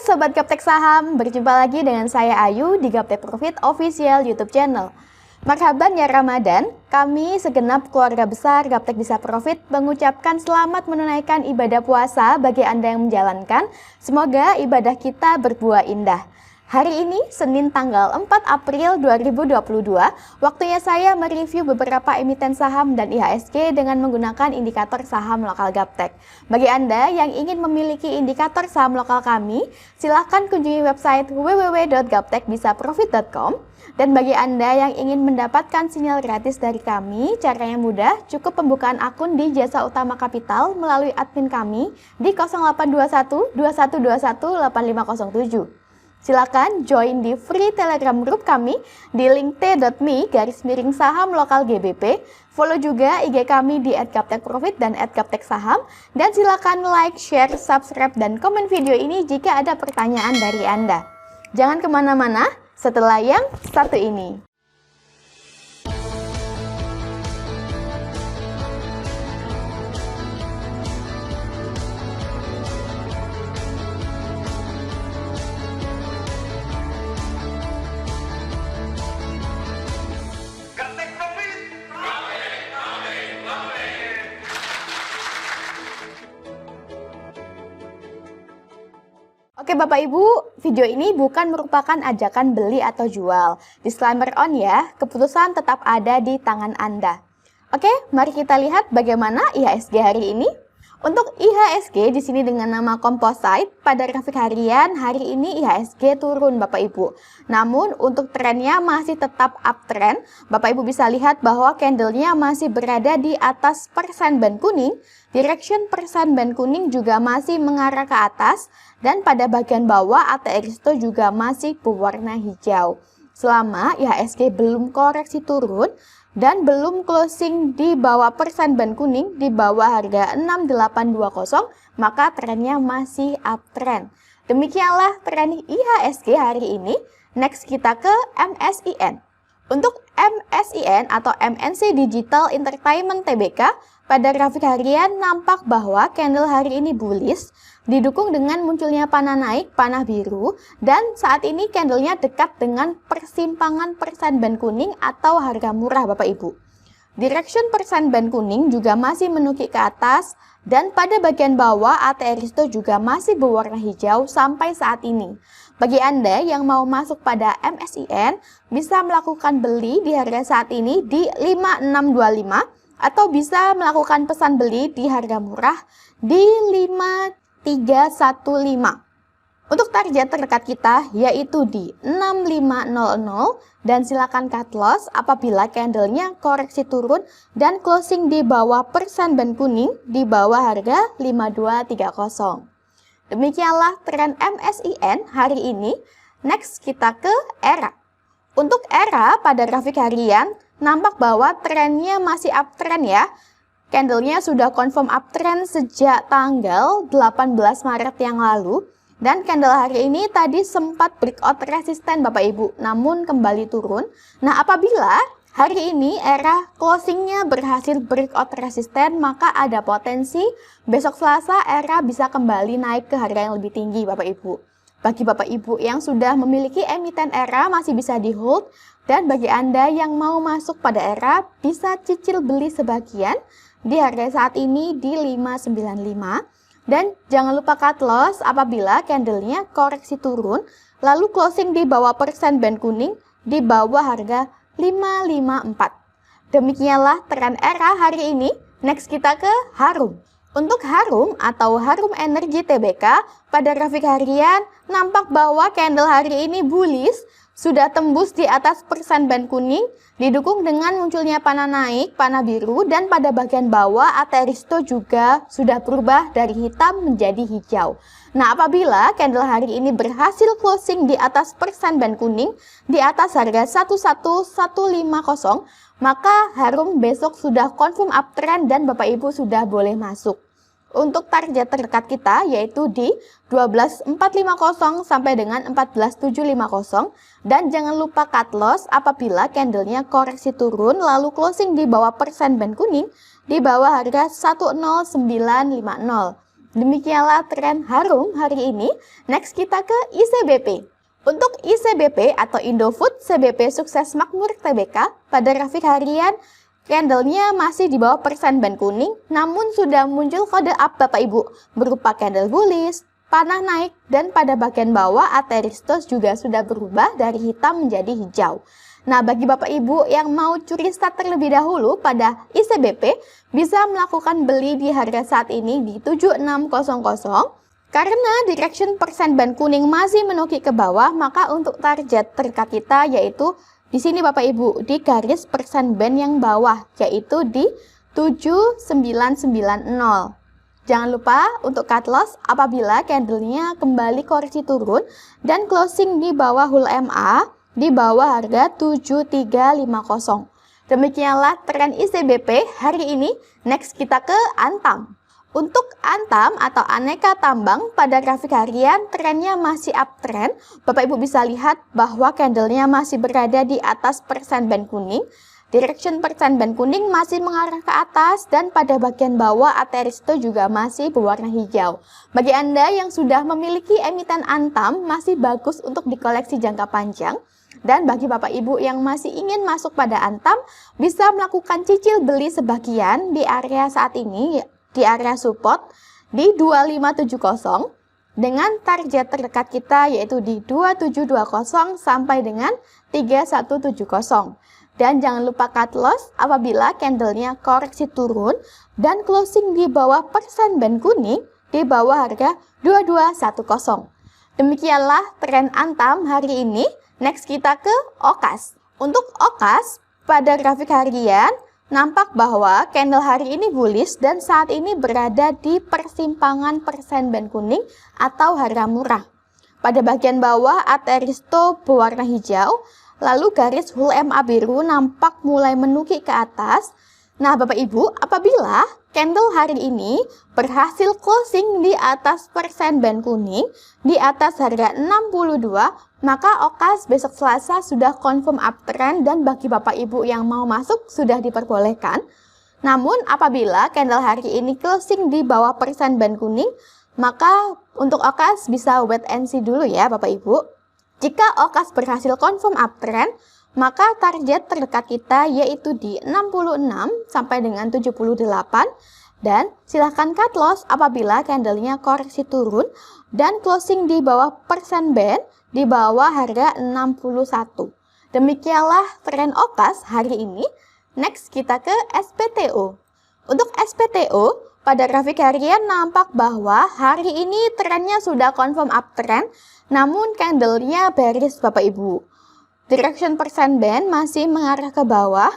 Sobat Gaptek Saham, berjumpa lagi dengan saya Ayu di Gaptek Profit Official YouTube channel. Marhaban ya Ramadan, kami segenap keluarga besar Gaptek Bisa Profit mengucapkan selamat menunaikan ibadah puasa bagi Anda yang menjalankan. Semoga ibadah kita berbuah indah. Hari ini, Senin tanggal 4 April 2022, waktunya saya mereview beberapa emiten saham dan IHSG dengan menggunakan indikator saham lokal Gaptek. Bagi Anda yang ingin memiliki indikator saham lokal kami, silahkan kunjungi website www.gaptekbisaprofit.com. Dan bagi Anda yang ingin mendapatkan sinyal gratis dari kami, caranya mudah, cukup pembukaan akun di Jasa Utama Kapital melalui admin kami di 0821 2121 8507. Silakan join di free Telegram group kami di link t.me/saham lokal GBP. Follow juga IG kami di @gaptekprofit dan @gapteksaham. Dan silakan like, share, subscribe, dan komen video ini jika ada pertanyaan dari Anda. Jangan kemana-mana setelah yang satu ini. Oke Bapak Ibu, video ini bukan merupakan ajakan beli atau jual. Disclaimer on ya, keputusan tetap ada di tangan Anda. Oke, mari kita lihat bagaimana IHSG hari ini. Untuk IHSG di sini dengan nama Composite, pada grafik harian hari ini IHSG turun Bapak Ibu. Namun untuk trennya masih tetap uptrend. Bapak Ibu bisa lihat bahwa candlenya masih berada di atas persen band kuning. Direction persen band kuning juga masih mengarah ke atas. Dan pada bagian bawah ATR Risto juga masih berwarna hijau. Selama IHSG belum koreksi turun dan belum closing di bawah persen band kuning di bawah harga 6820, maka trennya masih uptrend. Demikianlah tren IHSG hari ini. Next kita ke MSIN. Untuk MSIN atau MNC Digital Entertainment Tbk, pada grafik harian nampak bahwa candle hari ini bullish, didukung dengan munculnya panah naik, panah biru, dan saat ini candlenya dekat dengan persimpangan persen band kuning atau harga murah Bapak Ibu. Direction persen band kuning juga masih menukik ke atas, dan pada bagian bawah ATR Risto juga masih berwarna hijau sampai saat ini. Bagi Anda yang mau masuk pada MSIN, bisa melakukan beli di harga saat ini di 5625, atau bisa melakukan pesan beli di harga murah di 5315. Untuk target terdekat kita yaitu di 6500 dan silakan cut loss apabila candlenya koreksi turun dan closing di bawah persen band kuning di bawah harga 5230. Demikianlah tren MSIN hari ini. Next kita ke ERA. Untuk ERA pada grafik harian nampak bahwa trennya masih uptrend ya. Candlenya sudah confirm uptrend sejak tanggal 18 Maret yang lalu. Dan candle hari ini tadi sempat breakout resisten Bapak Ibu, namun kembali turun. Nah apabila hari ini ERA closingnya berhasil breakout resisten, maka ada potensi besok Selasa ERA bisa kembali naik ke harga yang lebih tinggi Bapak Ibu. Bagi Bapak Ibu yang sudah memiliki emiten ERA masih bisa di hold. Dan bagi Anda yang mau masuk pada ERA bisa cicil beli sebagian di harga saat ini di 595. Dan jangan lupa cut loss apabila candlenya koreksi turun lalu closing di bawah persen band kuning di bawah harga 554. Demikianlah tren ERA hari ini. Next kita ke Harum. Untuk Harum atau Harum Energy Tbk, pada grafik harian nampak bahwa candle hari ini bullish, sudah tembus di atas persen band kuning, didukung dengan munculnya panah naik, panah biru, dan pada bagian bawah ATR Risto juga sudah berubah dari hitam menjadi hijau. Nah, apabila candle hari ini berhasil closing di atas persen band kuning, di atas harga 11150, maka Harum besok sudah confirm uptrend dan Bapak Ibu sudah boleh masuk. Untuk target terdekat kita yaitu di 12450 sampai dengan 14750 dan jangan lupa cut loss apabila candlenya koreksi turun lalu closing di bawah persen band kuning di bawah harga 10950. Demikianlah tren harum hari ini. Next kita ke ICBP. Untuk ICBP atau Indofood CBP Sukses Makmur Tbk, pada grafik harian candlenya masih di bawah persen band kuning, namun sudah muncul kode up Bapak Ibu berupa candle bullish, panah naik, dan pada bagian bawah Ateristos juga sudah berubah dari hitam menjadi hijau. Nah, bagi Bapak Ibu yang mau curi start terlebih dahulu pada ICBP, bisa melakukan beli di harga saat ini di 7600. Karena direction persen band kuning masih menukik ke bawah, maka untuk target terdekat kita yaitu di sini Bapak Ibu, di garis persen band yang bawah, yaitu di 7990. Jangan lupa untuk cut loss apabila candlenya kembali koreksi turun dan closing di bawah HUL-MA di bawah harga 7350. Demikianlah tren ICBP hari ini. Next kita ke Antam. Untuk Antam atau aneka tambang pada grafik harian trennya masih uptrend. Bapak Ibu bisa lihat bahwa candlenya masih berada di atas persen band kuning. Direction persen band kuning masih mengarah ke atas dan pada bagian bawah Ateristo juga masih berwarna hijau. Bagi Anda yang sudah memiliki emiten Antam masih bagus untuk dikoleksi jangka panjang. Dan bagi Bapak Ibu yang masih ingin masuk pada Antam, bisa melakukan cicil beli sebagian di area saat ini, di area support di 2570 dengan target terdekat kita yaitu di 2720 sampai dengan 3170. Dan jangan lupa cut loss apabila candlenya koreksi turun dan closing di bawah persen band kuning di bawah harga 2210. Demikianlah tren Antam hari ini. Next kita ke OKAS. Untuk OKAS, pada grafik harian, nampak bahwa candle hari ini bullish dan saat ini berada di persimpangan persen band kuning atau harga murah. Pada bagian bawah, Ateristo berwarna hijau, lalu garis HUL-MA biru nampak mulai menukik ke atas. Nah, Bapak Ibu, apabila candle hari ini berhasil closing di atas persen band kuning, di atas harga 62, maka OKAS besok Selasa sudah confirm uptrend dan bagi Bapak Ibu yang mau masuk sudah diperbolehkan. Namun, apabila candle hari ini closing di bawah persen band kuning, maka untuk OKAS bisa wait and see dulu ya Bapak Ibu. Jika OKAS berhasil confirm uptrend, maka target terdekat kita yaitu di 66 sampai dengan 78 dan silahkan cut loss apabila candlenya koreksi turun dan closing di bawah persen band di bawah harga 61. Demikianlah tren OKAS hari ini. Next kita ke SPTO. Untuk SPTO pada grafik harian nampak bahwa hari ini trennya sudah confirm uptrend, namun candlenya bearish Bapak Ibu. Direction persen band masih mengarah ke bawah,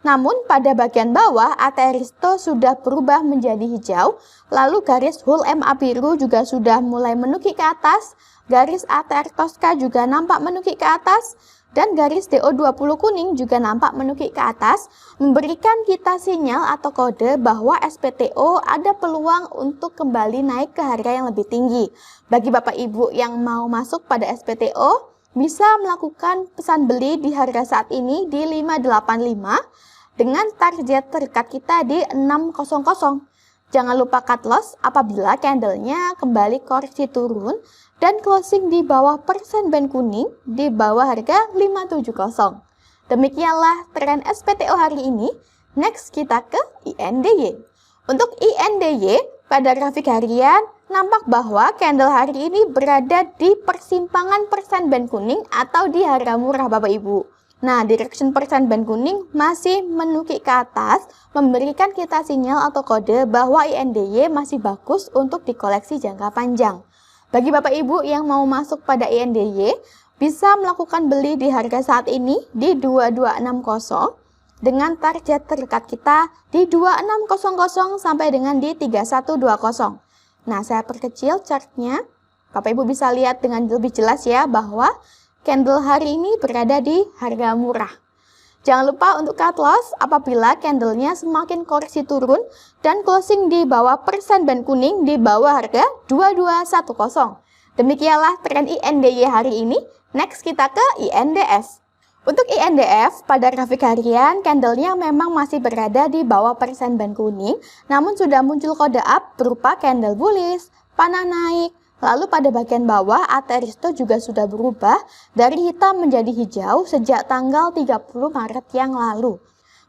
namun pada bagian bawah Ateristo sudah berubah menjadi hijau, lalu garis HUL-MA biru juga sudah mulai menukik ke atas, garis Atertoska juga nampak menukik ke atas, dan garis DO20 kuning juga nampak menukik ke atas, memberikan kita sinyal atau kode bahwa SPTO ada peluang untuk kembali naik ke harga yang lebih tinggi. Bagi Bapak Ibu yang mau masuk pada SPTO, bisa melakukan pesan beli di harga saat ini di 585 dengan target terdekat kita di 600. Jangan lupa cut loss apabila candlenya kembali koreksi turun dan closing di bawah persen band kuning di bawah harga 570. Demikianlah tren SPTO hari ini. Next kita ke INDY. Untuk INDY pada grafik harian nampak bahwa candle hari ini berada di persimpangan persen band kuning atau di harga murah Bapak Ibu. Nah, direction persen band kuning masih menukik ke atas, memberikan kita sinyal atau kode bahwa INDY masih bagus untuk dikoleksi jangka panjang. Bagi Bapak Ibu yang mau masuk pada INDY, bisa melakukan beli di harga saat ini di 2260 dengan target terdekat kita di 2600 sampai dengan di 3120. Nah, saya perkecil chartnya. Bapak Ibu bisa lihat dengan lebih jelas ya bahwa candle hari ini berada di harga murah. Jangan lupa untuk cut loss apabila candlenya semakin koreksi turun dan closing di bawah persen band kuning di bawah harga 2210. Demikianlah tren INDY hari ini. Next kita ke INDS. Untuk INDF, pada grafik harian, candlenya memang masih berada di bawah persen band kuning, namun sudah muncul kode up berupa candle bullish, panah naik. Lalu pada bagian bawah, AT Aristo juga sudah berubah dari hitam menjadi hijau sejak tanggal 30 Maret yang lalu.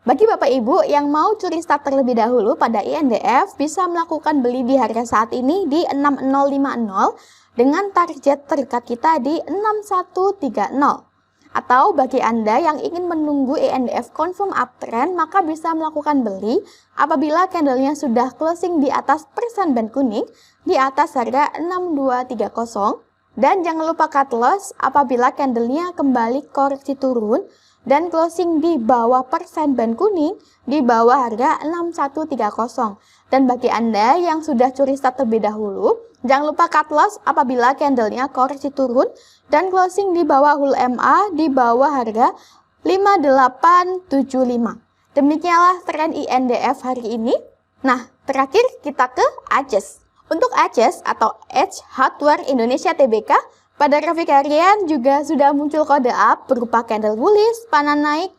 Bagi Bapak Ibu yang mau curi start terlebih dahulu pada INDF, bisa melakukan beli di harga saat ini di 6050 dengan target terdekat kita di 6130. Atau bagi Anda yang ingin menunggu INDF confirm uptrend, maka bisa melakukan beli apabila candlenya sudah closing di atas persen band kuning di atas harga 6230. Dan jangan lupa cut loss apabila candlenya kembali koreksi turun dan closing di bawah persen band kuning di bawah harga 6130. Dan bagi Anda yang sudah curi start terlebih dahulu, jangan lupa cut loss apabila candlenya koreksi turun dan closing di bawah hul MA di bawah harga 5875. Demikianlah tren INDF hari ini. Nah, terakhir kita ke ACES. Untuk ACES atau Edge Hardware Indonesia Tbk, pada grafik harian juga sudah muncul kode up berupa candle bullish, panah naik,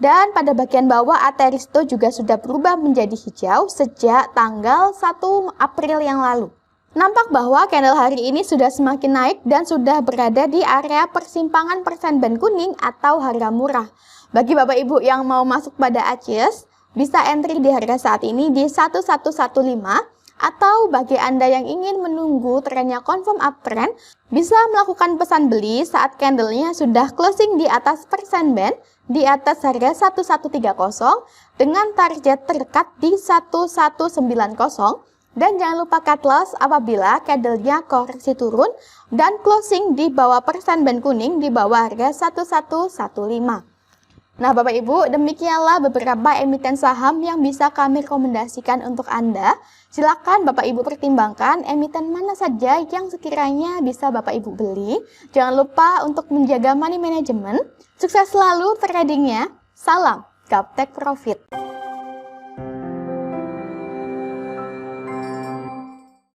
dan pada bagian bawah AT Aristo juga sudah berubah menjadi hijau sejak tanggal 1 April yang lalu. Nampak bahwa candle hari ini sudah semakin naik dan sudah berada di area persimpangan persen band kuning atau harga murah. Bagi Bapak Ibu yang mau masuk pada ACES, bisa entry di harga saat ini di 1115, atau bagi Anda yang ingin menunggu trennya confirm uptrend, bisa melakukan pesan beli saat candlenya sudah closing di atas persen band di atas harga 1130 dengan target terdekat di 1190. Dan jangan lupa cut loss apabila candlenya koreksi turun dan closing di bawah persen band kuning di bawah harga 1115. Nah Bapak Ibu, demikianlah beberapa emiten saham yang bisa kami rekomendasikan untuk Anda. Silakan Bapak Ibu pertimbangkan emiten mana saja yang sekiranya bisa Bapak Ibu beli. Jangan lupa untuk menjaga money management. Sukses selalu tradingnya. Salam Gaptek Profit.